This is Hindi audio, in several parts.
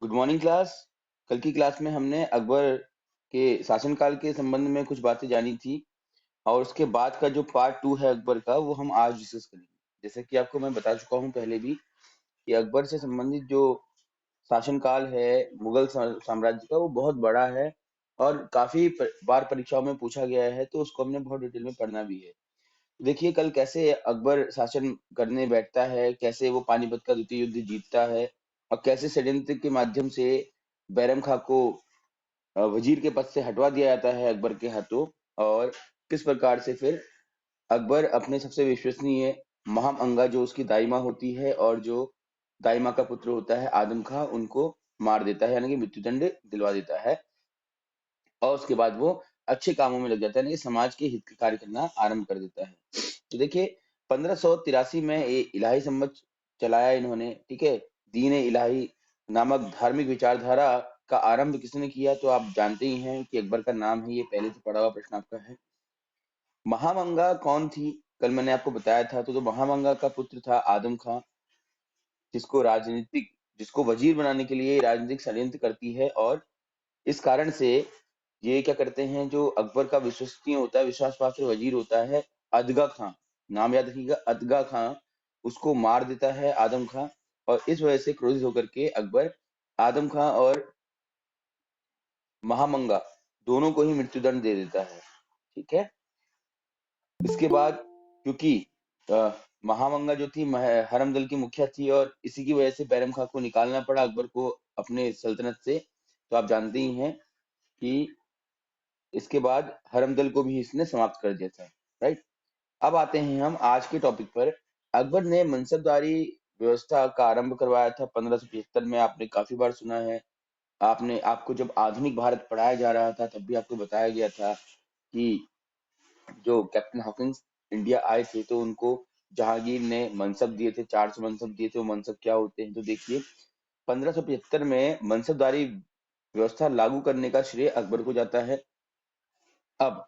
Good morning class. कल की क्लास में हमने अकबर के शासनकाल के संबंध में कुछ बातें जानी थी और उसके बाद का जो पार्ट टू है अकबर का वो हम आज डिस्कस करेंगे। जैसे कि आपको मैं बता चुका हूँ पहले भी कि अकबर से संबंधित जो शासनकाल है मुगल साम्राज्य का वो बहुत बड़ा है और काफी बार परीक्षाओं में पूछा गया है, तो उसको हमने बहुत डिटेल में पढ़ना भी है। देखिए कल कैसे अकबर शासन करने बैठता है, कैसे वो पानीपत का द्वितीय युद्ध जीतता है और कैसे षड्यंत्र के माध्यम से बैरम खां को वजीर के पद से हटवा दिया जाता है अकबर के हाथों। और किस प्रकार से फिर अकबर अपने सबसे विश्वसनीय महाम अंगा जो उसकी दाइमा होती है और जो दाइमा का पुत्र होता है आदम खां, उनको मार देता है, यानी कि मृत्युदंड दिलवा देता है। और उसके बाद वो अच्छे कामों में लग जाता है, यानी कि समाज के हित के कार्य करना आरंभ कर देता है। तो देखिए 1583 में ये इलाही सम्मत चलाया इन्होंने, ठीक है। दीन इलाही नामक धार्मिक विचारधारा का आरंभ किसने किया, तो आप जानते ही हैं कि अकबर का नाम है, ये पहले से पढ़ा हुआ प्रश्न आपका है। महामंगा कौन थी, कल मैंने आपको बताया था। तो महामंगा का पुत्र था आदम खां, जिसको वजीर बनाने के लिए राजनीतिक षड्यंत्र करती है। और इस कारण से ये क्या करते हैं, जो अकबर का विश्वसनीय होता है, विश्वास पात्र वजीर होता है अदगा खां, नाम याद रखिएगा अदगा खां, उसको मार देता है आदम खां। और इस वजह से क्रोधित होकर के अकबर आदम खां और महामंगा दोनों को ही मृत्युदंड दे देता है, ठीक है। इसके बाद क्योंकि अ, महामंगा जो थी हरमदल की मुखिया थी और इसी की वजह से बैरम खां को निकालना पड़ा अकबर को अपने सल्तनत से। तो आप जानते ही हैं कि इसके बाद हरमदल को भी इसने समाप्त कर दिया था, राइट। अब आते हैं हम आज के टॉपिक पर। अकबर ने मनसबदारी व्यवस्था का आरंभ करवाया था 1575 में। आपने काफी बार सुना है। आपको जब आधुनिक भारत पढ़ाया जा रहा था तब भी आपको बताया गया था कि जो कैप्टन हॉकिंस इंडिया आए थे तो उनको जहांगीर ने मनसब दिए थे, 400 मनसब दिए थे। वो मनसब क्या होते हैं, तो देखिए 1575 में मनसबदारी व्यवस्था लागू करने का श्रेय अकबर को जाता है। अब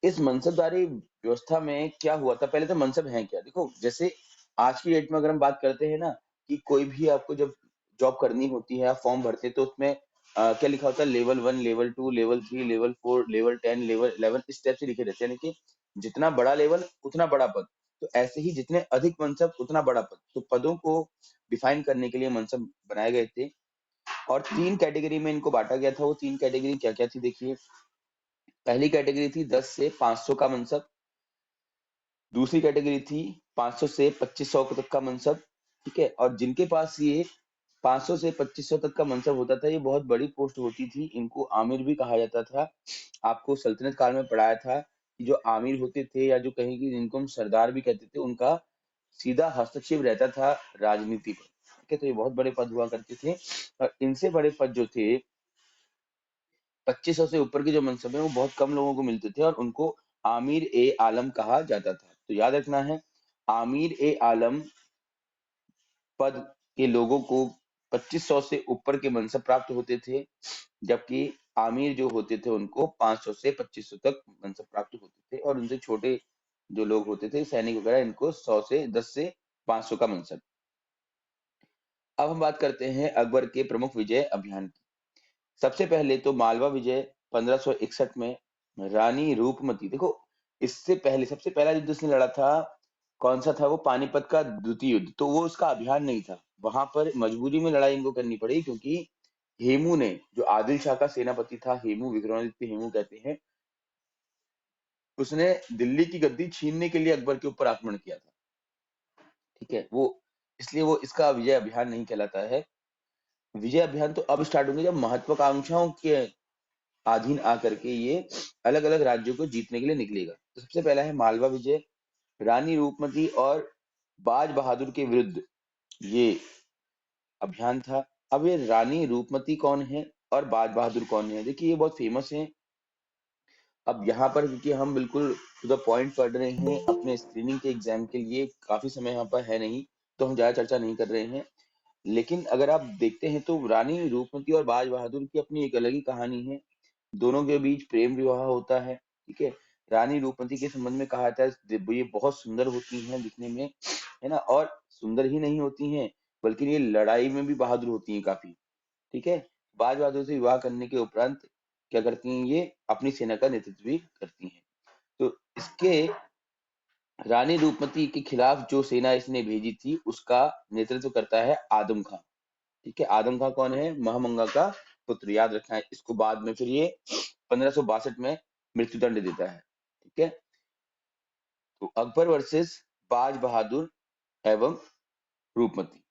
इस मनसबदारी व्यवस्था में क्या हुआ था, पहले तो मनसब है क्या, देखो जैसे आज की डेट में अगर हम बात करते हैं ना कि कोई भी आपको जब जॉब करनी होती है, आप फॉर्म भरते हैं तो उसमें क्या लिखा होता है, level 1, level 2, level 3, level 4, level 10, level 11, इस टाइप से लिखे रहते हैं, यानी कि जितना बड़ा लेवल उतना बड़ा पद। तो ऐसे ही जितने अधिक मनसब उतना बड़ा पद। तो पदों को डिफाइन करने के लिए मनसब बनाए गए थे और 3 कैटेगरी में इनको बांटा गया था। वो 3 कैटेगरी क्या क्या थी, देखिए। पहली कैटेगरी थी 10 से 500 का मनसब। दूसरी कैटेगरी थी 500 से 2500 तक का मनसब, ठीक है। और जिनके पास ये 500 से 2500 तक का मनसब होता था, ये बहुत बड़ी पोस्ट होती थी, इनको आमिर भी कहा जाता था। आपको सल्तनत काल में पढ़ाया था कि जो आमिर होते थे या जो कहीं की जिनको हम सरदार भी कहते थे, उनका सीधा हस्तक्षेप रहता था राजनीति पर, ठीक है। तो ये बहुत बड़े पद हुआ करते थे और इनसे बड़े पद जो थे 2500 से ऊपर के जो मनसब है वो बहुत कम लोगों को मिलते थे और उनको आमिर ए आलम कहा जाता था। तो याद रखना है, आमिर ए आलम पद के लोगों को 2500 से ऊपर के मनसब प्राप्त होते थे, जबकि आमिर जो होते थे उनको 500 से 2500 तक मनसब प्राप्त होते थे। और उनसे छोटे जो लोग होते थे सैनिक वगैरह, इनको 10 से 500 का मनसब। अब हम बात करते हैं अकबर के प्रमुख विजय अभियान की। सबसे पहले तो मालवा विजय 1561 में रानी रूपमती, देखो इससे पहले सबसे पहला युद्ध उसने लड़ा था, कौन सा था वो, पानीपत का द्वितीय युद्ध। तो वो उसका अभियान नहीं था, वहां पर मजबूरी में लड़ाई इनको करनी पड़ी क्योंकि हेमू ने, जो आदिल शाह का सेनापति था, हेमू विक्रमादित्य हेमू कहते हैं, उसने दिल्ली की गद्दी छीनने के लिए अकबर के ऊपर आक्रमण किया था, ठीक है। वो इसलिए वो इसका विजय अभियान नहीं कहलाता है। विजय अभियान तो अब स्टार्ट होंगे जब महत्वाकांक्षाओं के अधीन आकर के ये अलग अलग राज्यों को जीतने के लिए निकलेगा। तो सबसे पहला है मालवा विजय, रानी रूपमती और बाज बहादुर के विरुद्ध ये अभियान था। अब ये रानी रूपमती कौन है और बाज बहादुर कौन है, देखिए ये बहुत फेमस है। अब यहाँ पर क्योंकि हम बिल्कुल टू द पॉइंट पढ़ रहे हैं, अपने स्क्रीनिंग के एग्जाम के लिए काफी समय यहाँ पर है नहीं, तो हम ज्यादा चर्चा नहीं कर रहे हैं। लेकिन अगर आप देखते हैं तो रानी रूपमती और बाज बहादुर की अपनी एक अलग ही कहानी है। दोनों के बीच प्रेम विवाह होता है, ठीक है। रानी रूपमती के संबंध में कहा जाता है ये बहुत सुंदर होती हैं दिखने में, है ना। और सुंदर ही नहीं होती हैं बल्कि ये लड़ाई में भी बहादुर होती हैं काफी, ठीक है। बाज बहादुर से विवाह करने के उपरांत क्या करती हैं, ये अपनी सेना का नेतृत्व भी करती हैं। तो इसके रानी रूपमती के खिलाफ जो सेना इसने भेजी थी उसका नेतृत्व करता है आदम खां। ठीक है, आदम खां कौन है, महामंगा का पुत्र, याद रखना है इसको। बाद में फिर ये 1562 में मृत्युदंड देता है। ठीक है, तो अकबर वर्सेस बाज बहादुर एवं रूपमती।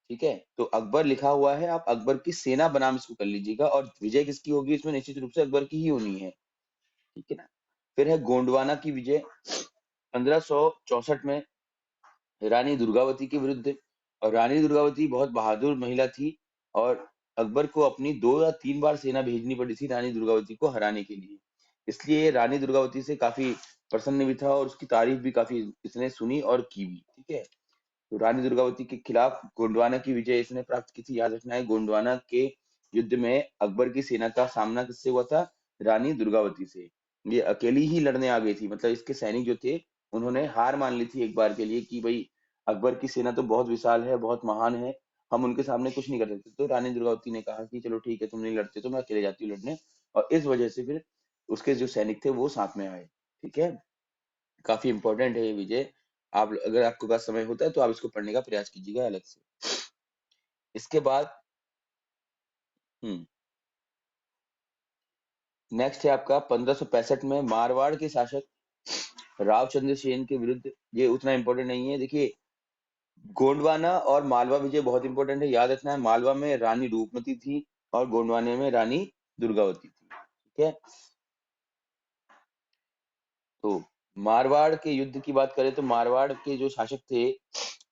ठीक है, तो अकबर लिखा हुआ है, आप अकबर की सेना बनाम इसको कर लीजिएगा, और विजय किसकी होगी इसमें, निश्चित रूप से अकबर की ही होनी है। ठीक है ना। फिर है गोंडवाना की विजय 1564 में रानी दुर्गावती के विरुद्ध। और रानी दुर्गावती बहुत बहादुर महिला थी, और अकबर को अपनी 2 या 3 बार सेना भेजनी पड़ी थी रानी दुर्गावती को हराने के लिए। इसलिए रानी दुर्गावती से काफी प्रसन्न भी था, और उसकी तारीफ भी काफी इसने सुनी और की भी। ठीक है, तो रानी दुर्गावती के खिलाफ गोंडवाना की विजय इसने प्राप्त की थी। याद रखना है, गोंडवाना के युद्ध में अकबर की सेना का सामना किससे हुआ था, रानी दुर्गावती से। ये अकेली ही लड़ने आ गई थी, मतलब इसके सैनिक जो थे उन्होंने हार मान ली थी एक बार के लिए कि भाई अकबर की सेना तो बहुत विशाल है, बहुत महान है, हम उनके सामने कुछ नहीं कर सकते। तो रानी दुर्गावती ने कहा कि चलो ठीक है, तुम नहीं लड़ते तो मैं अकेले जाती हूँ लड़ने, और इस वजह से फिर उसके जो सैनिक थे वो साथ में आए। ठीक है, काफी इंपॉर्टेंट है ये विजय। आप अगर आपके पास समय होता है तो आप इसको पढ़ने का प्रयास कीजिएगा अलग से। इसके बाद हम्म नेक्स्ट है आपका 1565 में मारवाड़ के शासक रावचंद्र सेन के विरुद्ध। ये उतना इंपॉर्टेंट नहीं है, देखिए गोंडवाना और मालवा विजय बहुत इंपॉर्टेंट है, याद रखना है। मालवा में रानी रूपमती थी और गोंडवाने में रानी दुर्गावती थी। ठीक है, तो मारवाड़ के युद्ध की बात करें तो मारवाड़ के जो शासक थे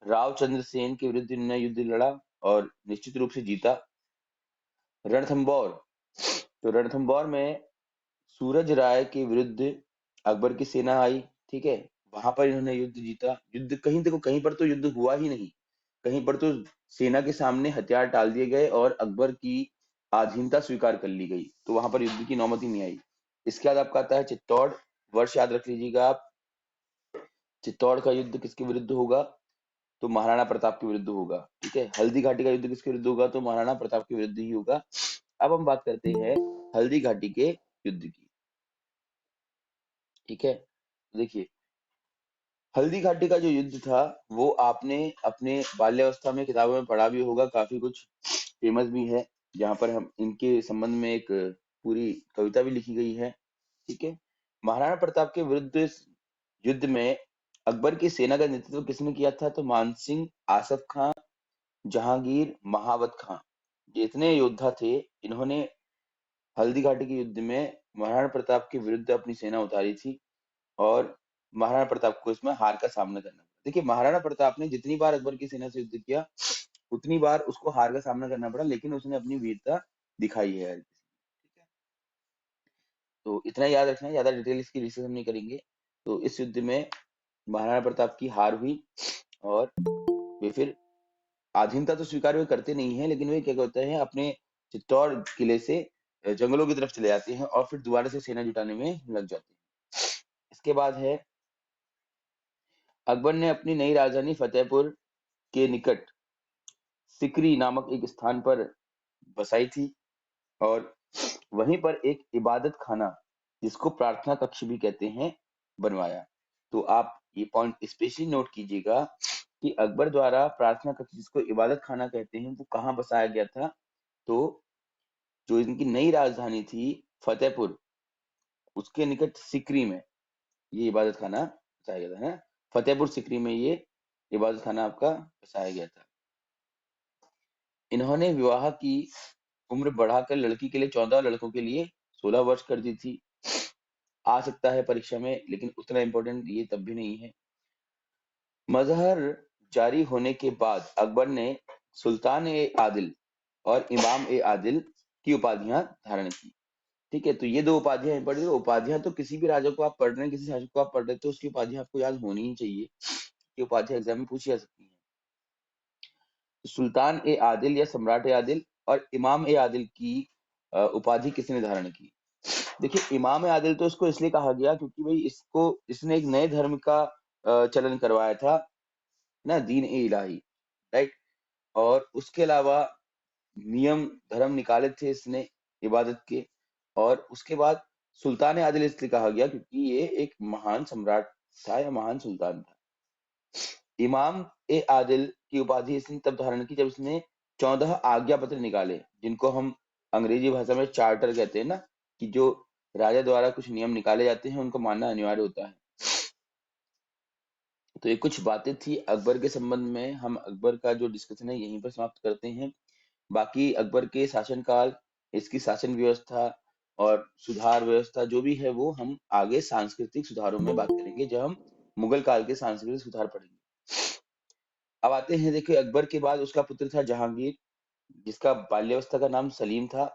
रावचंद्र सेन के विरुद्ध इन्होंने युद्ध लड़ा और निश्चित रूप से जीता। रणथंबोर, तो रणथंबोर में सूरज राय के विरुद्ध अकबर की सेना आई। ठीक है, वहां पर इन्होंने युद्ध जीता। युद्ध कहीं देखो, कहीं पर तो युद्ध हुआ ही नहीं, कहीं पर तो सेना के सामने हथियार डाल दिए गए और अकबर की अधीनता स्वीकार कर ली गई, तो वहां पर युद्ध की नौबत ही नहीं आई। इसके बाद आपका आता है चित्तौड़। वर्ष याद रख लीजिएगा आप, चित्तौड़ का युद्ध किसके विरुद्ध होगा, तो महाराणा प्रताप के विरुद्ध होगा। ठीक है, हल्दी घाटी का युद्ध किसके विरुद्ध होगा, तो महाराणा प्रताप के विरुद्ध ही होगा। अब हम बात करते हैं हल्दी घाटी के युद्ध की। ठीक है, देखिए हल्दी घाटी का जो युद्ध था वो आपने अपने बाल्यावस्था में किताबों में पढ़ा भी होगा, काफी कुछ फेमस भी है, जहाँ पर हम इनके संबंध में एक पूरी कविता भी लिखी गई है। ठीक है, महाराणा प्रताप के विरुद्ध इस युद्ध में अकबर की सेना का नेतृत्व किसने किया था, तो मानसिंह, आसफ खां, जहांगीर, महावत खां, ये इतने योद्धा थे। इन्होंने हल्दी घाटी के युद्ध में महाराणा प्रताप के विरुद्ध अपनी सेना उतारी थी, और महाराणा प्रताप को इसमें हार का सामना करना पड़ा। देखिए महाराणा प्रताप ने जितनी बार अकबर की सेना से युद्ध किया उतनी बार उसको हार का सामना करना पड़ा, लेकिन उसने अपनी वीरता दिखाई है हर किसी में। ठीक है, तो इतना याद रखना है, ज्यादा डिटेल इसकी रिसर्च हम नहीं करेंगे। तो इस युद्ध में महाराणा प्रताप की हार हुई, और वे फिर अधीनता तो स्वीकार वे करते नहीं है, लेकिन वे क्या करते हैं, अपने चित्तौड़ किले से जंगलों की तरफ चले जाते हैं और फिर दोबारा से सेना जुटाने में लग जाते हैं। इसके बाद है अकबर ने अपनी नई राजधानी फतेहपुर के निकट सिकरी नामक एक स्थान पर बसाई थी, और वहीं पर एक इबादत खाना जिसको प्रार्थना कक्ष भी कहते हैं बनवाया। तो आप ये पॉइंट स्पेशली नोट कीजिएगा कि अकबर द्वारा प्रार्थना कक्ष जिसको इबादत खाना कहते हैं वो कहाँ बसाया गया था, तो जो इनकी नई राजधानी थी फतेहपुर उसके निकट सिकरी में ये इबादत खाना बसाया गया था, है ना? फतेहपुर सिकरी में ये इबादत खाना आपका बसाया गया था। इन्होंने विवाह की उम्र बढ़ाकर लड़की के लिए 14 लड़कों के लिए 16 वर्ष कर दी थी। आ सकता है परीक्षा में, लेकिन उतना इम्पोर्टेंट ये तब भी नहीं है। मजहर जारी होने के बाद अकबर ने सुल्तान ए आदिल और इमाम ए आदिल की उपाधियां धारण की। ठीक है, तो ये 2 उपाधियां इंपॉर्टेंट, उपाधियां तो किसी भी राजा को आप पढ़ रहे हैं, किसी शासक को आप पढ़ रहे हैं तो उसकी उपाधियां आपको याद होनी ही चाहिए। ये उपाधियां एग्जाम में पूछी जा सकती हैं। सुल्तान ए आदिल या सम्राट ए आदिल और इमाम ए आदिल की उपाधि किसने धारण की। देखिए इमाम ए आदिल तो इसको इसलिए कहा गया क्योंकि भाई इसको इसने एक नए धर्म का चलन करवाया था ना, दीन ए इलाही, राइट। और उसके अलावा नियम धर्म निकाले थे इसने इबादत के। और उसके बाद सुल्तान आदिल इसलिए कहा गया क्योंकि ये एक महान सम्राट था या महान सुल्तान था। इमाम ए आदिल की उपाधि इसने तब धारण की जब इसने 14 आज्ञा पत्र निकाले, जिनको हम अंग्रेजी भाषा में चार्टर कहते हैं ना, कि जो राजा द्वारा कुछ नियम निकाले जाते हैं उनको मानना अनिवार्य होता है। तो ये कुछ बातें थी अकबर के संबंध में। हम अकबर का जो डिस्कशन है यहीं पर समाप्त करते हैं। बाकी अकबर के शासनकाल, इसकी शासन व्यवस्था और सुधार व्यवस्था जो भी है वो हम आगे सांस्कृतिक सुधारों में बात करेंगे, जब हम मुगल काल के सांस्कृतिक सुधार पढ़ेंगे। अब आते हैं, देखिए अकबर के बाद उसका पुत्र था जहांगीर, जिसका बाल्यावस्था का नाम सलीम था।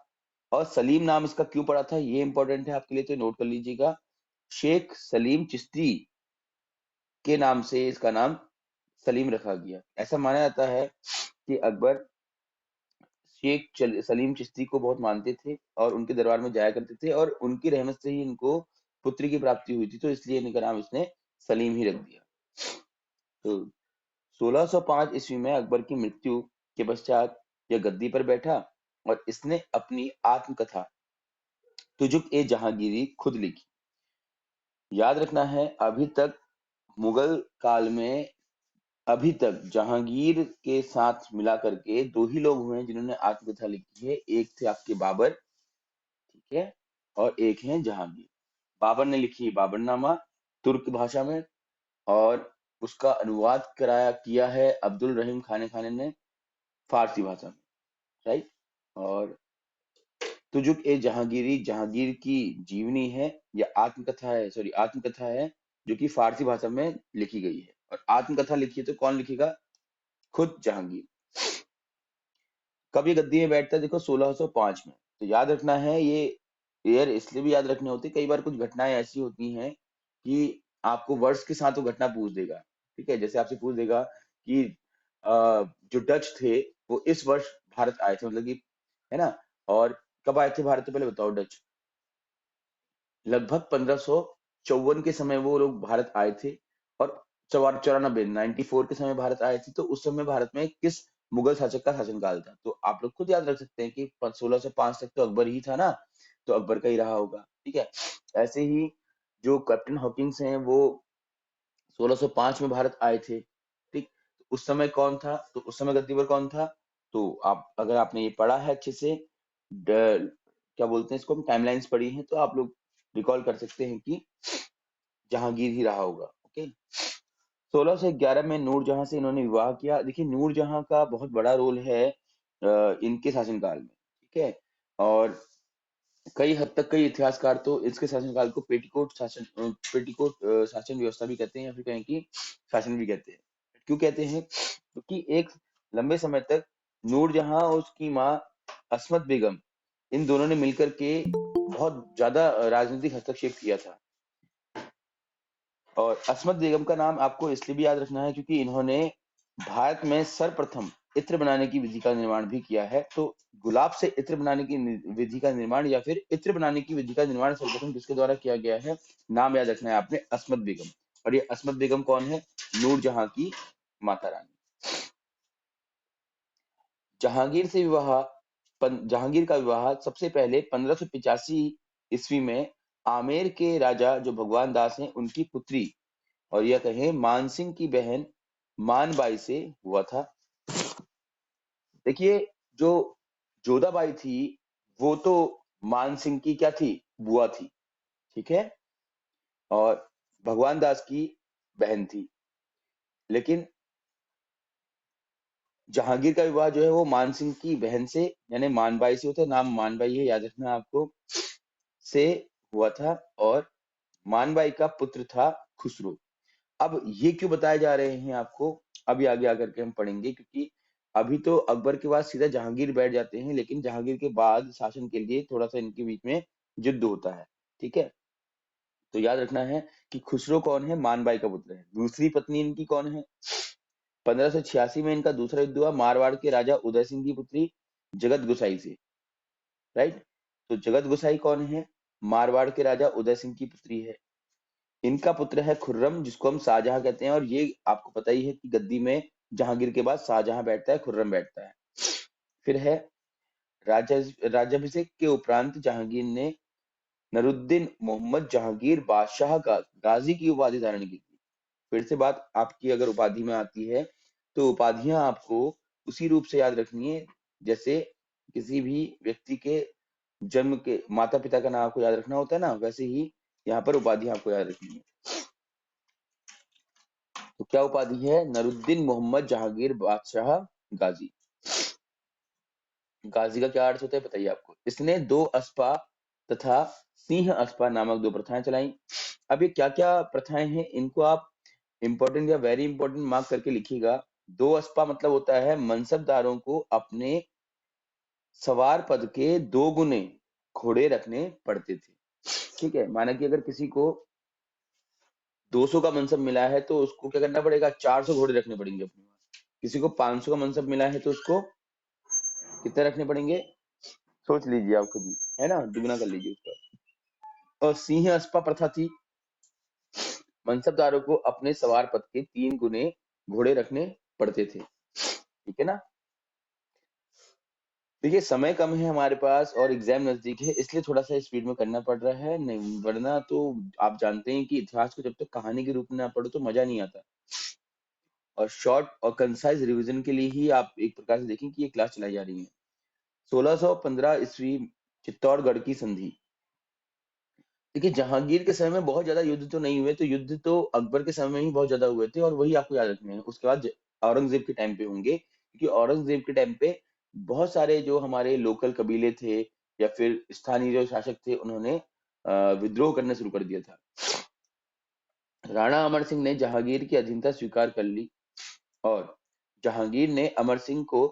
और सलीम नाम इसका क्यों पड़ा था ये इंपॉर्टेंट है आपके लिए, तो नोट कर लीजिएगा। शेख सलीम चिश्ती के नाम से इसका नाम सलीम रखा गया। ऐसा माना जाता है कि अकबर सलीम चिश्ती को बहुत मानते थे और उनके दरबार में जाया करते थे, और उनकी रहमत से ही इनको पुत्री की प्राप्ति हुई थी, तो इसलिए इनका नाम इसने सलीम ही रख दिया। तो 1605 ईस्वी में अकबर की मृत्यु के पश्चात यह गद्दी पर बैठा और इसने अपनी आत्मकथा तुजुक ए जहांगीरी खुद लिखी। याद रखना है, अभी तक मुगल काल में अभी तक जहांगीर के साथ मिला करके दो ही लोग हुए हैं जिन्होंने आत्मकथा लिखी है। एक थे आपके बाबर, ठीक है, और एक है जहांगीर। बाबर ने लिखी बाबरनामा तुर्क भाषा में, और उसका अनुवाद कराया किया है अब्दुल रहीम खाने खाने ने फारसी भाषा में, राइट। और तुजुक ए जहांगीरी जहांगीर की जीवनी है या आत्मकथा है, सॉरी आत्मकथा है, जो कि फारसी भाषा में लिखी गई है। और आत्मकथा लिखी है तो कौन लिखेगा, खुद जहांगीर। कब ये गद्दी में बैठता है, देखो 1605 में। तो याद रखना है, ये ईयर इसलिए भी याद रखने होते, कई बार कुछ घटनाएं ऐसी होती हैं कि आपको वर्ष के साथ वो घटना पूछ देगा, ठीक है। जैसे आपसे पूछ देगा कि जो डच थे वो इस वर्ष भारत आए थे, मतलब कि, है ना। और कब आए थे भारत, तो पहले बताओ डच। लगभग 1554 के समय वो लोग भारत आए थे, और 94 94 के समय भारत आए थे। तो उस समय भारत में किस मुगल शासक का शासनकाल था, तो आप लोग खुद याद रख सकते हैं कि 1605 तक तो अकबर ही था ना, तो अकबर का ही रहा होगा, ठीक है। ऐसे ही जो कैप्टन हॉकिंस हैं वो 1605 में भारत आए थे, ठीक। उस समय कौन था, तो उस समय गद्दी पर कौन था, तो आप अगर आपने ये पढ़ा है अच्छे से, क्या बोलते हैं इसको, टाइमलाइंस पढ़ी है, तो आप लोग रिकॉल कर सकते हैं कि जहांगीर ही रहा होगा, ओके। 1611 में नूरजहां से इन्होंने विवाह किया। देखिए नूरजहां का बहुत बड़ा रोल है इनके शासनकाल में, ठीक है। और कई हद तक कई इतिहासकार तो इसके शासनकाल को पेटीकोट शासन व्यवस्था भी कहते हैं, या फिर कहें कि शासन भी कहते हैं। क्यों कहते हैं, क्योंकि एक लंबे समय तक नूरजहां और उसकी माँ अस्मत बेगम, इन दोनों ने मिलकर के बहुत ज्यादा राजनीतिक हस्तक्षेप किया था। और अस्मत बेगम का नाम आपको इसलिए भी याद रखना है क्योंकि इन्होंने भारत में सर्वप्रथम इत्र बनाने की विधि का निर्माण भी किया है। तो गुलाब से इत्र बनाने की विधि का निर्माण, या फिर इत्र बनाने की विधि का निर्माण सर्वप्रथम किसके द्वारा किया गया है, नाम याद रखना है आपने, अस्मत बेगम। और ये अस्मत बेगम कौन है, नूरजहां की माता रानी। जहांगीर से विवाह जहांगीर का विवाह सबसे पहले 1585 ईस्वी में आमेर के राजा जो भगवान दास हैं उनकी पुत्री, और यह कहें मानसिंह की बहन मानबाई से हुआ था। देखिए जो जोधाबाई थी वो तो मानसिंह की क्या थी, बुआ थी, ठीक है, और भगवान दास की बहन थी। लेकिन जहांगीर का विवाह जो है वो मानसिंह की बहन से यानी मानबाई से होता है, नाम मानबाई है, याद रखना आपको, से हुआ था। और मानबाई का पुत्र था खुसरो। अब ये क्यों बताए जा रहे हैं आपको, अभी आगे आकर के हम पढ़ेंगे, क्योंकि अभी तो अकबर के बाद सीधा जहांगीर बैठ जाते हैं, लेकिन जहांगीर के बाद शासन के लिए थोड़ा सा इनके बीच में युद्ध होता है, ठीक है। तो याद रखना है कि खुसरो कौन है, मानबाई का पुत्र है। दूसरी पत्नी इनकी कौन है, 1586 में इनका दूसरा युद्ध हुआ मारवाड़ के राजा उदय सिंह की पुत्री जगत गुसाई से, राइट। तो जगत गुसाई कौन है, मारवाड़ के राजा उदय सिंह की पुत्री है। इनका पुत्र है खुर्रम, जिसको हम शाहजहां कहते हैं। और ये आपको पता ही है कि गद्दी में जहांगीर के बाद शाहजहां बैठता है, खुर्रम बैठता है। फिर है राज्याभिषेक के उपरांत जहांगीर ने नरुद्दीन मोहम्मद जहांगीर बादशाह का गाजी की उपाधि धारण की थी। फिर से बात आपकी अगर उपाधि में आती है तो उपाधियां आपको उसी रूप से याद रखनी है जैसे किसी भी व्यक्ति के जन्म के माता पिता का नाम आपको याद रखना होता है ना, वैसे ही यहाँ पर उपाधियां आपको याद रखनी है। तो क्या उपाधि है? नरुद्दीन मोहम्मद जहांगीर बादशाह गाजी। गाजी का क्या अर्थ होता है बताइए आपको। इसने दो अस्पा तथा सिंह अस्पा नामक दो प्रथाएं चलाई। अब ये क्या क्या प्रथाएं हैं इनको आप इंपॉर्टेंट या वेरी इंपॉर्टेंट मार्क करके लिखिएगा। दो अस्पा मतलब होता है मनसबदारों को अपने सवार पद के 2 गुने घोड़े रखने पड़ते थे। ठीक है, माना कि अगर किसी को 200 का मनसब मिला है तो उसको क्या करना पड़ेगा, 400 घोड़े रखने पड़ेंगे अपने पास। किसी को 500 का मनसब मिला है तो उसको कितने रखने पड़ेंगे, सोच लीजिए आप खुद ही, है ना, दुगना कर लीजिए उसका। और सिंह अस्पा प्रथा थी, मनसबदारों को अपने सवार पद के 3 गुने घोड़े रखने पड़ते थे। ठीक है ना। देखिए समय कम है हमारे पास और एग्जाम नजदीक है, इसलिए थोड़ा सा स्पीड में करना पड़ रहा है, नहीं वरना तो आप जानते हैं कि इतिहास को जब तक कहानी के रूप में ना पढ़ो तो मजा नहीं आता। और शॉर्ट और कंसाइज रिवीजन के लिए ही आप एक प्रकार से देखें कि ये क्लास चलाई जा रही है। 1615 ईस्वी चित्तौड़गढ़ की संधि। देखिए जहांगीर के समय में बहुत ज्यादा युद्ध तो नहीं हुए, तो युद्ध तो अकबर के समय में ही बहुत ज्यादा हुए थे और वही आपको याद रखने हैं। उसके बाद औरंगजेब के टाइम पे होंगे, क्योंकि औरंगजेब के टाइम पे बहुत सारे जो हमारे लोकल कबीले थे या फिर स्थानीय जो शासक थे उन्होंने विद्रोह करना शुरू कर दिया था। राणा अमर सिंह ने जहांगीर की अधीनता स्वीकार कर ली और जहांगीर ने अमर सिंह को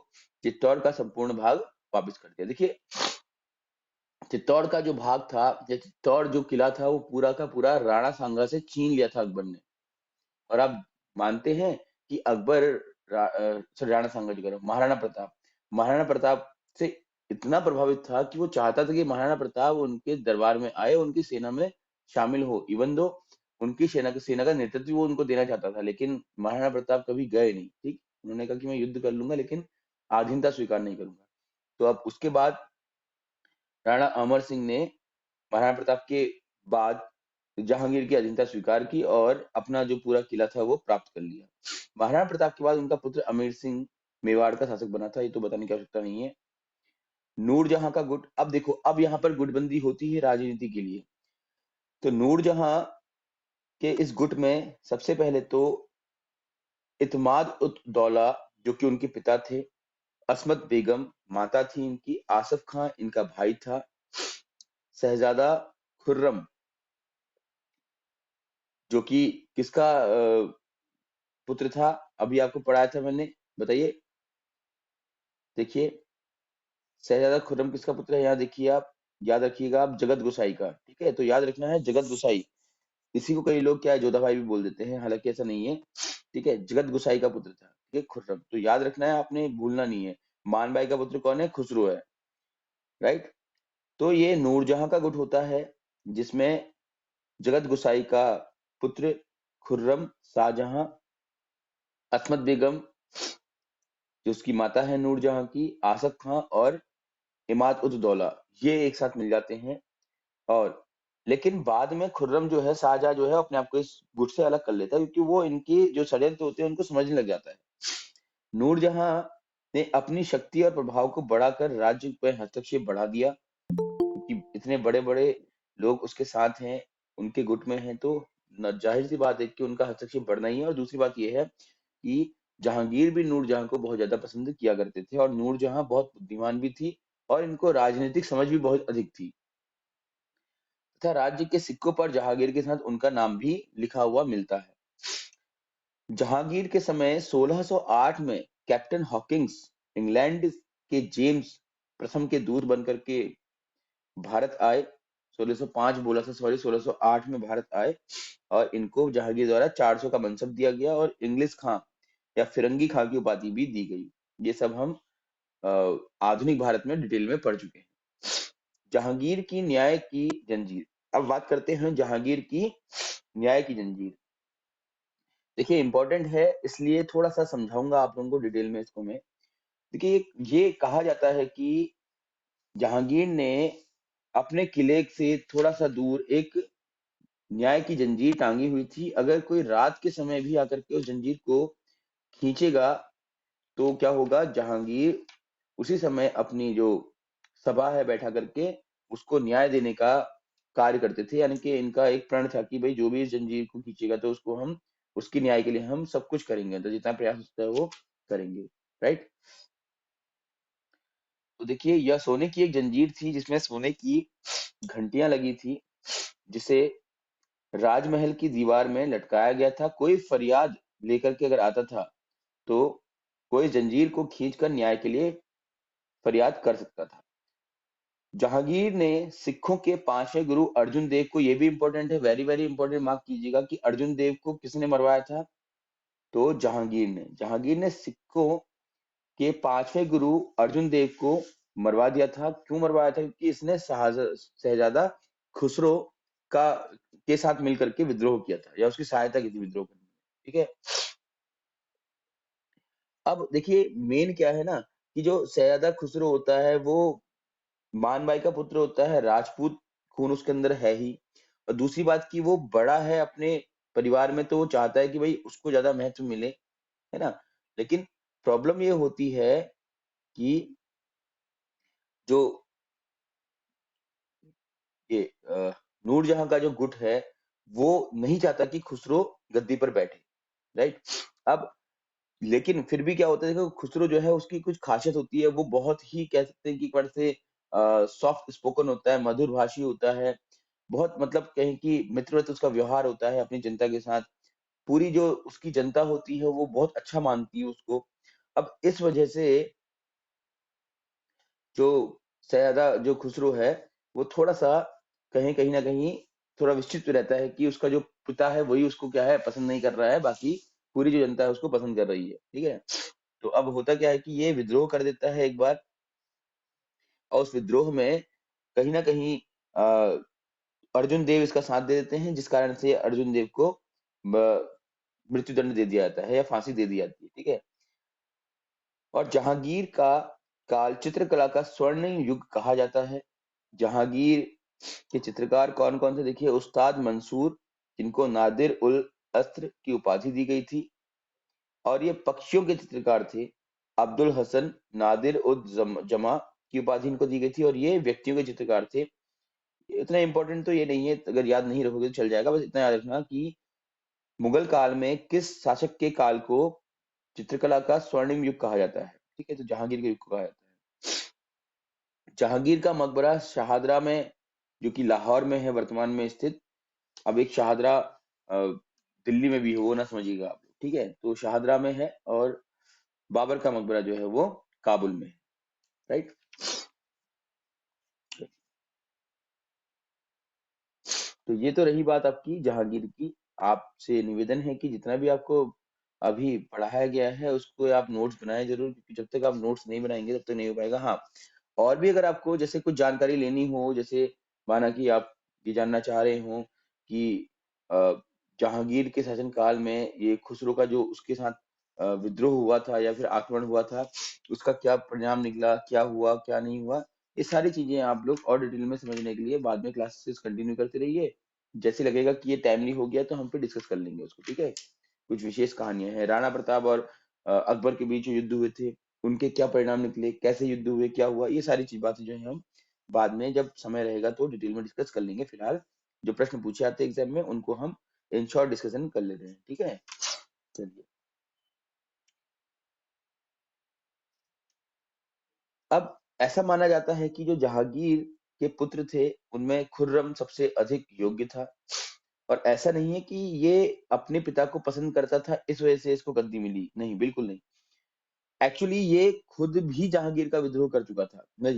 चित्तौड़ का संपूर्ण भाग वापस कर दिया। देखिए चित्तौड़ का जो भाग था या चित्तौड़ जो किला था वो पूरा का पूरा राणा सांगा से छीन लिया था अकबर ने। और आप मानते हैं कि अकबर सॉरी राणा सांगा जी कह रहा हूं, महाराणा प्रताप से इतना प्रभावित था कि वो चाहता था कि महाराणा प्रताप उनके दरबार में आए, उनकी सेना में शामिल हो। इवन दो उनकी सेना का नेतृत्व वो उनको देना चाहता था, लेकिन महाराणा प्रताप कभी गए नहीं। ठीक, उन्होंने कहा कि मैं युद्ध कर लूंगा लेकिन अधीनता स्वीकार नहीं करूंगा। तो अब उसके बाद राणा अमर सिंह ने महाराणा प्रताप के बाद जहांगीर की अधीनता स्वीकार की और अपना जो पूरा किला था वो प्राप्त कर लिया। महाराणा प्रताप के बाद उनका पुत्र अमीर सिंह मेवाड़ का शासक बना था, ये तो बताने की आवश्यकता नहीं है। नूरजहां का गुट, अब देखो अब यहाँ पर गुटबंदी होती है राजनीति के लिए। तो नूरजहां के इस गुट में सबसे पहले तो इतमाद उत दौला जो कि उनके पिता थे, असमत बेगम माता थी इनकी, आसफ खां इनका भाई था, शहजादा खुर्रम जो कि किसका पुत्र था, अभी आपको पढ़ाया था मैंने, बताइए। देखिए शहजादा खुर्रम किसका पुत्र है, यहाँ देखिए आप, याद रखिएगा आप, जगत गोसाई का। ठीक है, तो याद रखना है जगत गोसाई। इसी को कई लोग क्या है जोधा भाई भी बोल देते हैं, हालांकि ऐसा नहीं है। ठीक है, जगत गोसाई का पुत्र था, ठीक है, खुर्रम, तो याद रखना है, आपने भूलना नहीं है। मान भाई का पुत्र कौन है, खुसरो है, राइट। तो ये नूरजहां का गुट होता है जिसमें जगत गोसाई का पुत्र खुर्रम, शाहजहां, असमत बेगम जो उसकी माता है नूरजहां की, आसफ खां और इमाद उद दौला, ये एक साथ मिल जाते हैं। और लेकिन बाद में खुर्रम जो है, शाहजहां जो है, अपने आप को इस गुट से अलग कर लेता है क्योंकि वो इनकी जो षड्यंत्र होते हैं उनको समझने लग जाता है। नूरजहां ने अपनी शक्ति और प्रभाव को बढ़ाकर राज्य पे हस्तक्षेप बढ़ा दिया, क्योंकि इतने बड़े बड़े लोग उसके साथ हैं, उनके गुट में हैं, तो जाहिर सी बात है कि उनका हस्तक्षेप बढ़ना ही है। और दूसरी बात यह है कि जहांगीर भी नूरजहां को बहुत ज्यादा पसंद किया करते थे और नूरजहां बहुत बुद्धिमान भी थी और इनको राजनीतिक समझ भी बहुत अधिक थी तथा राज्य के सिक्कों पर जहांगीर के साथ उनका नाम भी लिखा हुआ मिलता है। जहांगीर के समय 1608 में कैप्टन हॉकिंस इंग्लैंड के जेम्स प्रथम के दूत बनकर के भारत आए। 1605 बोला था, सॉरी 1608 में भारत आए और इनको जहांगीर द्वारा 400 का मनसब दिया गया और इंग्लिश खां या फिरंगी खां की उपाधि भी दी गई। ये सब हम आधुनिक भारत में डिटेल में पढ़ चुके हैं। जहांगीर की न्याय की जंजीर, अब बात करते हैं जहांगीर की न्याय की जंजीर। देखिए इंपॉर्टेंट है इसलिए थोड़ा सा समझाऊंगा आप लोगों को डिटेल में इसको मैं। देखिए ये कहा जाता है कि जहांगीर ने अपने किले से थोड़ा सा दूर एक न्याय की जंजीर टांगी हुई थी। अगर कोई रात के समय भी आकर के उस जंजीर को खींचेगा तो क्या होगा, जहांगीर उसी समय अपनी जो सभा है बैठा करके उसको न्याय देने का कार्य करते थे। यानी कि इनका एक प्रण था कि भाई जो भी इस जंजीर को खींचेगा तो उसको हम उसके न्याय के लिए हम सब कुछ करेंगे, तो जितना प्रयास होता है वो करेंगे। राइट। तो देखिए, यह सोने की एक जंजीर थी जिसमें सोने की घंटियां लगी थी, जिसे राजमहल की दीवार में लटकाया गया था। कोई फरियाद लेकर के अगर आता था तो कोई जंजीर को खींचकर न्याय के लिए फरियाद कर सकता था। जहांगीर ने सिखों के पांचवें गुरु अर्जुन देव को, ये भी इंपॉर्टेंट है, वेरी वेरी इंपॉर्टेंट, मार्क कीजिएगा कि अर्जुन देव को किसने मरवाया था, तो जहांगीर ने सिखों के पांचवें गुरु अर्जुन देव को मरवा दिया था। क्यों मरवाया था? क्योंकि इसने शहजादा खुसरो का के साथ मिलकर के विद्रोह किया था, या उसकी सहायता की थी विद्रोह करने में। ठीक है। अब देखिए, मेन क्या है ना, कि जो शहजादा खुसरो होता है वो मान बाई का पुत्र होता है, राजपूत खून उसके अंदर है ही। और दूसरी बात कि वो बड़ा है अपने परिवार में, तो वो चाहता है कि भाई उसको ज्यादा महत्व मिले, है ना। लेकिन प्रॉब्लम ये होती है कि जो ये नूरजहां का जो गुट है वो नहीं चाहता कि खुसरो गद्दी पर बैठे। राइट। अब लेकिन फिर भी क्या होता है, देखो खुसरो जो है उसकी कुछ खासियत होती है, वो बहुत ही कह सकते हैं कि एक बार से सॉफ्ट स्पोकन होता है, मधुर भाषी होता है, बहुत मतलब कहें कि मित्रवत उसका व्यवहार होता है अपनी जनता के साथ। पूरी जो उसकी जनता होती है वो बहुत अच्छा मानती है उसको। अब इस वजह से जो शहजादा जो खुसरो है वो थोड़ा सा कहीं ना कहीं थोड़ा विचलित रहता है कि उसका जो पिता है वही उसको क्या है पसंद नहीं कर रहा है, बाकी पूरी जो जनता है उसको पसंद कर रही है। ठीक है। तो अब होता क्या है कि ये विद्रोह कर देता है एक बार, और उस विद्रोह में कहीं ना कहीं अ, अर्जुन देव इसका साथ दे देते हैं, जिस कारण से अर्जुन देव को मृत्युदंड दे दिया जाता है या फांसी दे दी जाती है। ठीक है। और जहांगीर का काल चित्रकला का स्वर्णिम युग कहा जाता है। जहांगीर के चित्रकार कौन कौन थे? देखिए, उस्ताद मंसूर, जिनको नादिर उल अस्र की उपाधि दी गई थी, और ये पक्षियों के चित्रकार थे। अब्दुल हसन नादिर उद जमा की उपाधि इनको दी गई थी, और ये व्यक्तियों के चित्रकार थे। इतना इंपॉर्टेंट तो ये नहीं है, अगर याद नहीं रखोगे तो चल जाएगा, बस इतना याद रखना कि मुगल काल में किस शासक के काल को चित्रकला का स्वर्णिम युग कहा जाता है। ठीक है। तो जहांगीर के युग को कहा जाता है। जहांगीर का मकबरा शाहदरा में, जो कि लाहौर में है वर्तमान में स्थित। अब एक शाहदरा दिल्ली में भी है, वो ना समझिएगा आप लोग। ठीक है। तो शाहदरा में है, और बाबर का मकबरा जो है वो काबुल में है। राइट। तो ये तो रही बात आपकी जहांगीर की। आपसे निवेदन है कि जितना भी आपको अभी पढ़ाया गया है उसको आप नोट्स बनाए जरूर, क्योंकि जब तक आप नोट्स नहीं बनाएंगे तब तक नहीं हो पाएगा। हाँ, और भी अगर आपको जैसे कुछ जानकारी लेनी हो, जैसे माना कि आप ये जानना चाह रहे हो कि अ, जहांगीर के शासनकाल में ये खुसरो का जो उसके साथ विद्रोह हुआ था या फिर आक्रमण हुआ था, उसका क्या परिणाम निकला, क्या हुआ क्या नहीं हुआ, ये सारी चीजें आप लोग और डिटेल में समझने के लिए बाद में क्लासेस कंटिन्यू करते रहिए। जैसे लगेगा कि ये टाइमली हो गया तो हम फिर डिस्कस कर लेंगे उसको। ठीक है। कुछ विशेष कहानियां हैं, राणा प्रताप और अकबर के बीच जो युद्ध हुए थे उनके क्या परिणाम निकले, कैसे युद्ध हुए, क्या हुआ, ये सारी चीज बातें जो है हम बाद में जब समय रहेगा तो डिटेल में डिस्कस कर लेंगे। फिलहाल जो प्रश्न पूछे आते हैं एग्जाम में उनको हम इन शॉर्ट डिस्कशन कर लेते हैं। ठीक है। चलिए, अब ऐसा माना जाता है कि जो जहांगीर के पुत्र थे उनमें खुर्रम सबसे अधिक योग्य था। और ऐसा नहीं है कि ये अपने पिता को पसंद करता था इस वजह से इसको गद्दी मिली, नहीं, बिल्कुल नहीं। एक्चुअली ये खुद भी जहांगीर का विद्रोह कर चुका था, मैं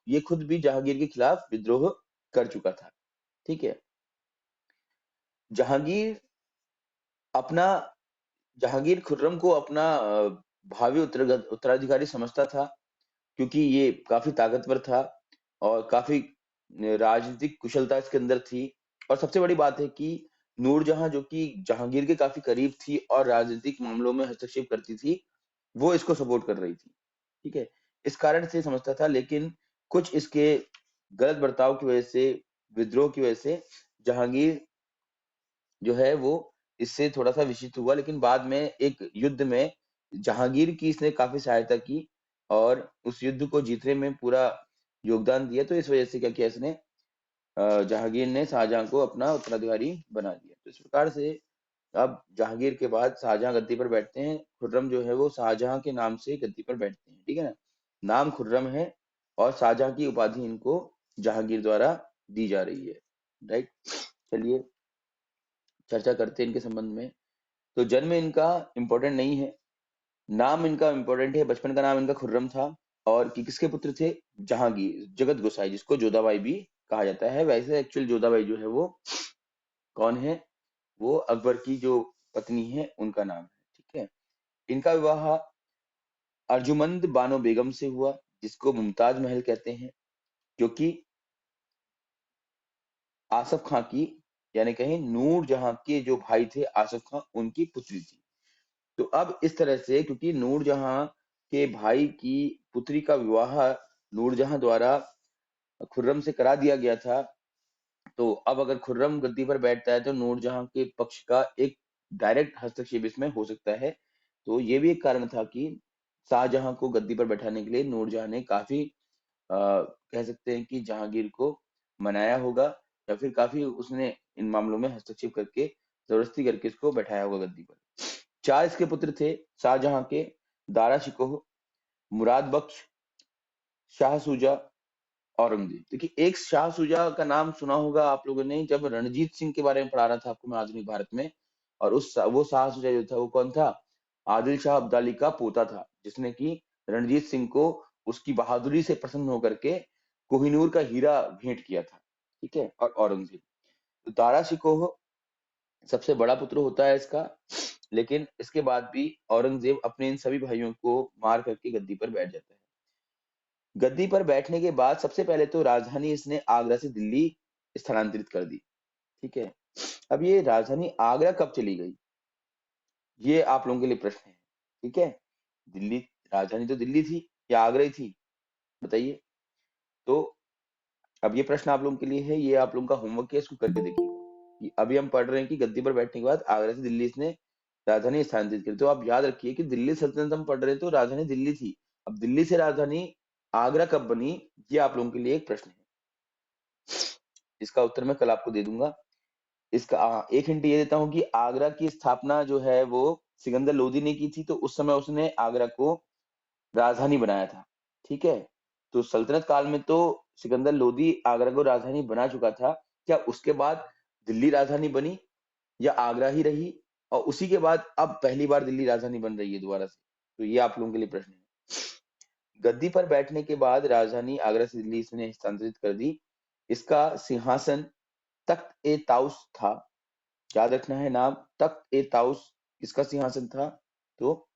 ये खुद भी जहांगीर के खिलाफ विद्रोह कर चुका था। ठीक है। जहांगीर अपना जहांगीर खुर्रम को अपना भावी उत्तराधिकारी समझता था, क्योंकि ये काफी ताकतवर था और काफी राजनीतिक कुशलता इसके अंदर थी। और सबसे बड़ी बात है कि नूरजहां, जो कि जहांगीर के काफी करीब थी और राजनीतिक मामलों में हस्तक्षेप करती थी, वो इसको सपोर्ट कर रही थी। ठीक है। इस कारण से समझता था, लेकिन कुछ इसके गलत बर्ताव की वजह से, विद्रोह की वजह से जहांगीर जो है वो इससे थोड़ा-सा विचलित हुआ, लेकिन बाद में एक युद्ध में जहांगीर की इसने काफ़ी सहायता की और उस युद्ध को जीतने में पूरा योगदान दिया। तो इस वजह से क्या किया इसने, जहांगीर ने शाहजहां को अपना उत्तराधिकारी बना दिया। तो इस प्रकार से अब जहांगीर के बाद शाहजहां गद्दी पर बैठते हैं। खुर्रम जो है वो शाहजहां के नाम से गद्दी पर बैठते हैं, ठीक है ना? नाम खुर्रम है और शाहजहां की उपाधि इनको जहांगीर द्वारा दी जा रही है, राइट? चलिए चर्चा करते हैं इनके संबंध में। तो जन्म इनका इम्पोर्टेंट नहीं है, नाम इनका इम्पोर्टेंट है। बचपन का नाम इनका खुर्रम था और किसके पुत्र थे? जहांगीर, जगत गोसाई, जिसको जोधाबाई भी कहा जाता है। वैसे एक्चुअल जोधाबाई जो है वो कौन है? वो अकबर की जो पत्नी है उनका नाम है, ठीक है? इनका विवाह अर्जुमंद बानो बेगम से हुआ, जिसको मुमताज महल कहते हैं, क्योंकि आसफ खां की, यानी कहें नूर जहां के जो भाई थे आसफ खां, उनकी पुत्री थी। तो अब इस तरह से, क्योंकि नूरजहां के भाई की पुत्री का विवाह नूरजहां द्वारा खुर्रम से करा दिया गया था, तो अब अगर खुर्रम गद्दी पर बैठता है तो नूरजहां के पक्ष का एक डायरेक्ट हस्तक्षेप इसमें हो सकता है। तो ये भी एक कारण था कि शाहजहां को गद्दी पर बैठाने के लिए नूरजहां ने काफी कह सकते हैं कि जहांगीर को मनाया होगा, या फिर काफी उसने इन मामलों में हस्तक्षेप करके जबरदस्ती करके इसको बैठाया होगा गद्दी पर। 4 इसके पुत्र थे शाहजहां के: दारा शिकोह, मुराद बख्श, शाह सूजा, औरंगजेब। देखिए, एक शाह सूजा का नाम सुना होगा आप लोगों ने जब रणजीत सिंह के बारे में पढ़ा रहा था आपको मैं आधुनिक भारत में। और वो शाह सूजा जो था वो कौन था? आदिल शाह अब्दाली का पोता था, जिसने कि रणजीत सिंह को उसकी बहादुरी से प्रसन्न होकर के कोहिनूर का हीरा भेंट किया था, ठीक है? और औरंगजेब, तो दारा शिकोह सबसे बड़ा पुत्र होता है इसका, लेकिन इसके बाद भी औरंगजेब अपने इन सभी भाइयों को मार करके गद्दी पर बैठ जाता है। गद्दी पर बैठने के बाद सबसे पहले तो राजधानी इसने आगरा से दिल्ली स्थानांतरित कर दी, ठीक है? अब ये राजधानी आगरा कब चली गई, ये आप लोगों के लिए प्रश्न है, ठीक है? दिल्ली, राजधानी तो दिल्ली थी या आगरा ही थी, बताइए? तो अब ये प्रश्न आप लोगों के लिए है, ये आप लोगों का होमवर्क है, इसको करके देखिएगा कि अभी हम पढ़ रहे हैं कि गद्दी पर बैठने के बाद आगरा से दिल्ली इसने राजधानी स्थानांतरित करी। तो आप याद रखिए कि दिल्ली सल्तनत हम पढ़ रहे हैं तो राजधानी दिल्ली थी। अब दिल्ली से राजधानी आगरा कब बनी, ये आप लोगों के लिए एक प्रश्न है। इसका उत्तर मैं कल आपको दे दूंगा। इसका एक हिंट ये देता हूँ कि आगरा की स्थापना जो है वो सिकंदर लोदी ने की थी, तो उस समय उसने आगरा को राजधानी बनाया था, ठीक है? तो सल्तनत काल में तो सिकंदर लोदी आगरा को राजधानी बना चुका था। क्या उसके बाद दिल्ली राजधानी बनी या आगरा ही रही? और उसी के बाद अब पहली बार दिल्ली राजधानी बन रही है दोबारा से? तो ये आप लोगों के लिए प्रश्न है। गद्दी पर बैठने के बाद राजधानी आगरा से दिल्ली इसने हस्तांतरित कर दी। इसका सिंहासन तख्त ए ताउस था, याद रखना है नाम, तख्त ए ताउस किसका सिंहासन था? तो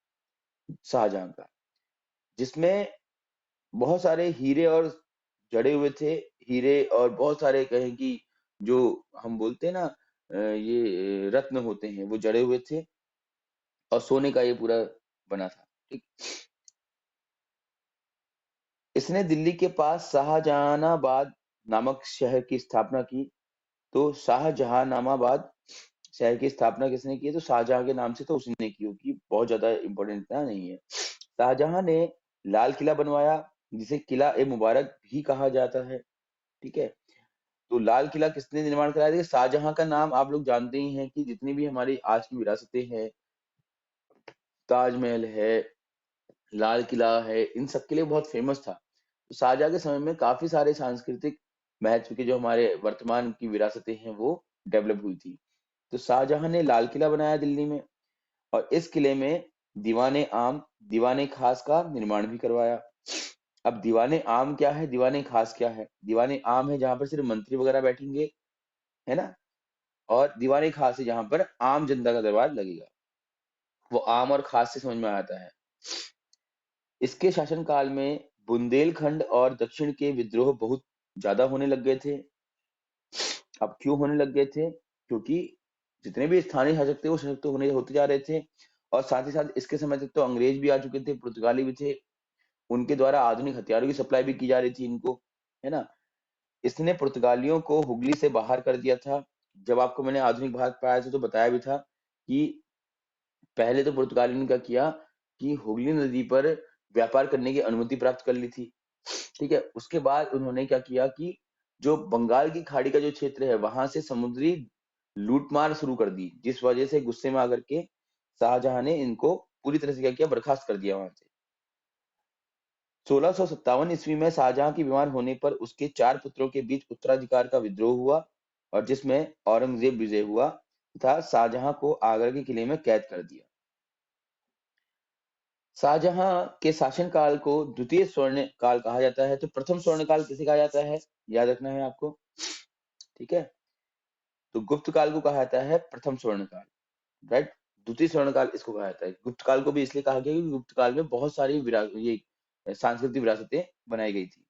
शाहजहां का, जिसमें बहुत सारे हीरे और जड़े हुए थे। हीरे और बहुत सारे कहें कि जो हम बोलते हैं ना ये रत्न होते हैं वो जड़े हुए थे, और सोने का ये पूरा बना था, ठीक? इसने दिल्ली के पास शाहजहानाबाद नामक शहर की स्थापना की। तो शाहजहानाबाद शहर की स्थापना किसने की है? तो शाहजहां के नाम से तो उसी ने की होगी, बहुत ज्यादा इंपॉर्टेंट इतना नहीं है। शाहजहां ने लाल किला बनवाया, जिसे किला ए मुबारक भी कहा जाता है, ठीक है? तो लाल किला किसने निर्माण कराया? देखिए, शाहजहां का नाम आप लोग जानते ही हैं कि जितनी भी हमारी आज की विरासतें हैं, ताजमहल है, लाल किला है, इन सब के लिए बहुत फेमस था। तो शाहजहां के समय में काफी सारे सांस्कृतिक महत्व के जो हमारे वर्तमान की विरासतें हैं वो डेवलप हुई थी। तो शाहजहां ने लाल किला बनाया दिल्ली में, और इस किले में दीवाने आम, दीवाने खास का निर्माण भी करवाया। अब दीवाने आम क्या है, दीवाने खास क्या है? दीवाने आम है जहां पर सिर्फ मंत्री वगैरह बैठेंगे, है ना? और दीवाने खास है जहां पर आम जनता का दरबार लगेगा। वो आम और खास से समझ में आता है। इसके शासनकाल में बुंदेलखंड और दक्षिण के विद्रोह बहुत ज्यादा होने लग गए थे। अब क्यों होने लग गए थे? क्योंकि जितने भी स्थानीय शासक थे वो सशक्त होते जा रहे थे, और साथ ही साथ इसके समय तक तो अंग्रेज भी आ चुके थे, पुर्तगाली भी थे, उनके द्वारा आधुनिक हथियारों की सप्लाई भी की जा रही थी इनको। है ना। इसने पुर्तगालियों को हुगली से बाहर कर दिया था। जब आपको मैंने आधुनिक भारत पढ़ाया था तो बताया भी था कि पहले तो पुर्तगालियों ने क्या किया कि हुगली नदी पर व्यापार करने की अनुमति प्राप्त कर ली थी, ठीक है। उसके बाद उन्होंने क्या किया कि जो बंगाल की खाड़ी का जो क्षेत्र है वहां से समुद्री लूटमार शुरू कर दी, जिस वजह से गुस्से में आकर के शाहजहां ने इनको पूरी तरह से क्या किया, बर्खास्त कर दिया वहां से। 1657 ईस्वी में शाहजहां की बीमार होने पर उसके 4 पुत्रों के बीच उत्तराधिकार का विद्रोह हुआ और जिसमें औरंगजेब विजय हुआ तथा शाहजहां को आगरा के किले में कैद कर दिया। शाहजहां के शासनकाल को द्वितीय स्वर्ण काल कहा जाता है। तो प्रथम स्वर्ण काल किसे कहा जाता है, याद रखना है आपको, ठीक है। तो गुप्त काल को कहा जाता है प्रथम स्वर्ण काल, राइट। द्वितीय स्वर्ण काल इसको कहा जाता है। गुप्त काल को भी इसलिए कहा गया क्योंकि गुप्त काल में बहुत सारी ये सांस्कृतिक विरासतें बनाई गई थी।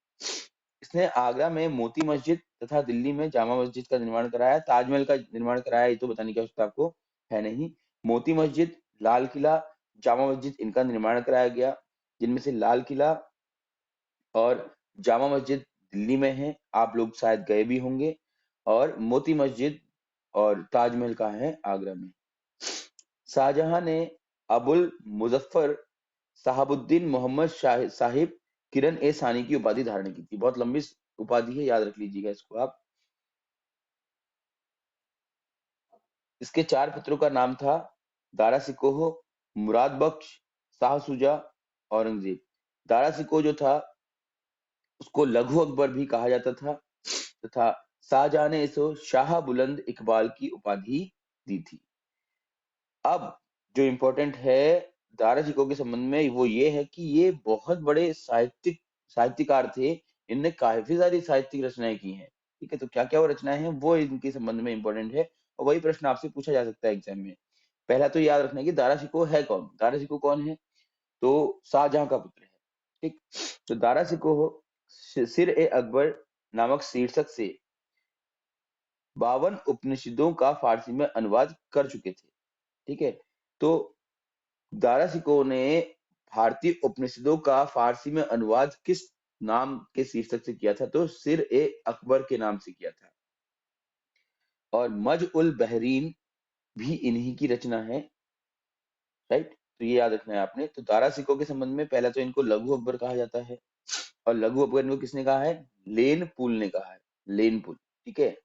इसने आगरा में मोती मस्जिद तथा दिल्ली में जामा मस्जिद का निर्माण कराया। ताजमहल का निर्माण कराया ये तो बताने की आवश्यकता आपको है नहीं। मोती मस्जिद, लाल किला, जामा मस्जिद, इनका निर्माण कराया गया, जिनमें से लाल किला और जामा मस्जिद दिल्ली में है, आप लोग शायद गए भी होंगे, और मोती मस्जिद और ताजमहल का है आगरा में। शाहजहां ने अबुल मुजफ्फर साहबुद्दीन मोहम्मद साहिब किरण ए सानी की उपाधि धारण की थी। बहुत लंबी उपाधि है, याद रख लीजिएगा इसको आप। इसके 4 पुत्रों का नाम था दारा सिकोह, मुराद बख्श, शाह सुजा, औरंगजेब। दारा सिकोह जो था उसको लघु अकबर भी कहा जाता था तथा शाहजहां ने इसको शाह बुलंद इकबाल की उपाधि दी थी। अब जो इम्पोर्टेंट है दारा सिकोह के संबंध में वो ये है कि ये बहुत बड़े साहित्यकार थे। इनने काफी सारी साहित्यिक रचनाएं की हैं, ठीक है। तो क्या क्या वो रचनाएं हैं वो इनके संबंध में इम्पोर्टेंट है और वही प्रश्न आपसे पूछा जा सकता है एग्जाम में। पहला तो याद रखना है कि दारा सिकोह है कौन। दारा सिकोह कौन है, तो शाहजहां का पुत्र है, ठीक। तो दारा सिकोह सिर ए अकबर नामक शीर्षक से 52 उपनिषदों का फारसी में अनुवाद कर चुके थे, ठीक है। तो दारा सिकोह ने भारतीय उपनिषदों का फारसी में अनुवाद किस नाम के शीर्षक से किया था, तो सिर ए अकबर के नाम से किया था। और मज उल बहरीन भी इन्हीं की रचना है, राइट। तो ये याद रखना है आपने। तो दारा सिकोह के संबंध में पहला तो इनको लघु अकबर कहा जाता है और लघु अकबर इनको किसने कहा है, लेन पुल ने कहा है, लेन पुल, ठीक है।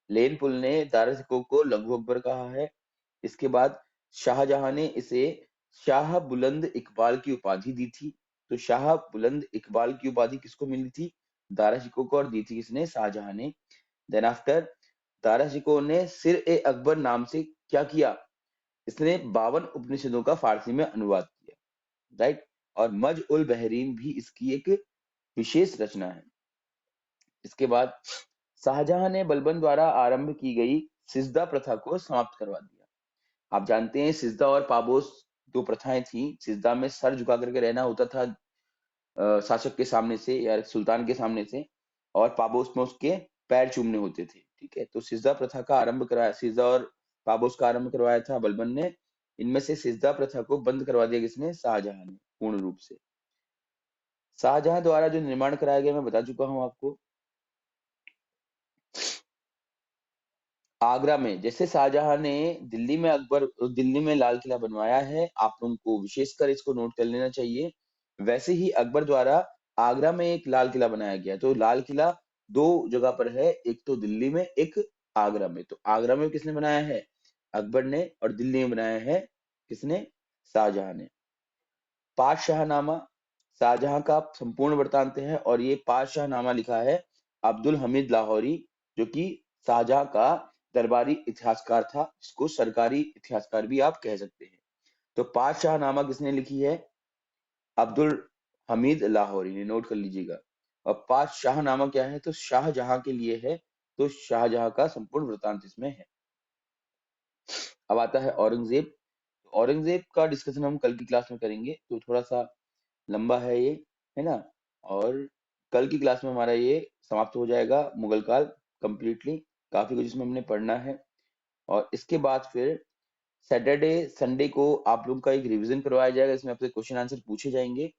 लेन पुल ने दारा सिकोह को लघु अकबर कहा है। इसके बाद शाहजहां ने इसे शाह बुलंद इकबाल की उपाधि दी थी। तो शाह बुलंद इकबाल की उपाधि किसको मिली थी, दारा शिकोह को, और दी थी किसने, शाहजहां ने। देन आफ्टर दारा शिकोह ने सिर ए अकबर नाम से क्या किया, इसने 52 उपनिषदों का फारसी में अनुवाद किया, राइट। और मज उल बहरीन भी इसकी एक विशेष रचना है। इसके बाद शाहजहां ने बलबन द्वारा आरंभ की गई सिजदा प्रथा को समाप्त करवा दिया। आप जानते हैं सिजदा और पाबोस दो प्रथाएं थी। सिजदा में सर झुका करके रहना होता था शासक के सामने से या सुल्तान के सामने से, और पाबोस में उसके पैर चूमने होते थे, ठीक है। तो सिजदा प्रथा का आरंभ कराया, सिजदा और पाबोस का आरंभ करवाया था बलबन ने। इनमें से सिजदा प्रथा को बंद करवा दिया किसने, शाहजहां ने, पूर्ण रूप से। शाहजहां द्वारा जो निर्माण कराया गया मैं बता चुका हूं आपको। आगरा में जैसे शाहजहां ने दिल्ली में लाल किला बनवाया है, आप लोगों को विशेषकर इसको नोट कर लेना चाहिए। वैसे ही अकबर द्वारा आगरा में एक लाल किला बनाया गया। तो लाल किला दो जगह पर है, एक तो दिल्ली में, एक आगरा में। तो आगरा में किसने बनाया है, अकबर ने, और दिल्ली में बनाया है किसने, शाहजहां ने। पातशाहनामा शाहजहां का संपूर्ण वृत्तांत है और ये पातशाहनामा लिखा है अब्दुल हमीद लाहौरी, जो कि शाहजहां का दरबारी इतिहासकार था, जिसको सरकारी इतिहासकार भी आप कह सकते हैं। तो पातशाहनामा किसने लिखी है, अब्दुल हमीद लाहौरी ने, नोट कर लीजिएगा। और पातशाहनामा क्या है, तो शाहजहां के लिए है। तो शाहजहां का संपूर्ण वृत्तांत इसमें है। अब आता है औरंगजेब। औरंगजेब का डिस्कशन हम कल की क्लास में करेंगे, तो थोड़ा सा लंबा है ये, है ना। और कल की क्लास में हमारा ये समाप्त हो जाएगा मुगल काल कंप्लीटली। काफी कुछ इसमें हमने पढ़ना है और इसके बाद फिर सैटरडे संडे को आप लोगों का एक रिवीजन करवाया जाएगा, इसमें आपसे क्वेश्चन आंसर पूछे जाएंगे।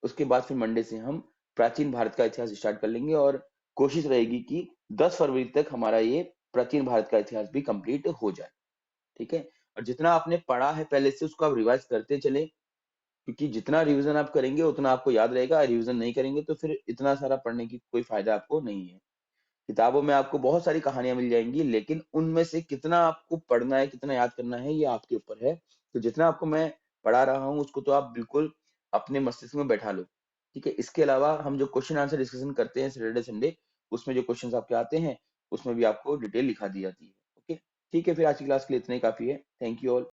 उसके बाद फिर मंडे से हम प्राचीन भारत का इतिहास स्टार्ट कर लेंगे और कोशिश रहेगी कि 10 फरवरी तक हमारा ये प्राचीन भारत का इतिहास भी कंप्लीट हो जाए, ठीक है? और जितना आपने पढ़ा है पहले से उसको आप रिवाइज़ करते चलें, क्योंकि जितना रिवीजन आप करेंगे उतना आपको याद रहेगा, रिवीजन नहीं करेंगे तो फिर इतना सारा पढ़ने की कोई फ़ायदा आपको नहीं है। किताबों में आपको बहुत सारी कहानियाँ मिल जाएँगी, लेकिन उनमें से कितना आपको पढ़ना है, कितना याद करना है, ये आपके ऊपर है। तो जितना आपको मैं पढ़ा रहा हूँ, उसको तो आप बिल्कुल अपने मस्तिष्क में बैठा लो, ठीक है? इसके अलावा हम जो क्वेश्चन आंसर डिस्कशन करते हैं सैटरडे, संडे, उसमें जो क्वेश्चन्स आपके आते हैं, उसमें भी आपको डिटेल लिखा दी जाती है, ओके? ठीक है, फिर आज की क्लास के लिए इतना ही काफ़ी है। Thank you all.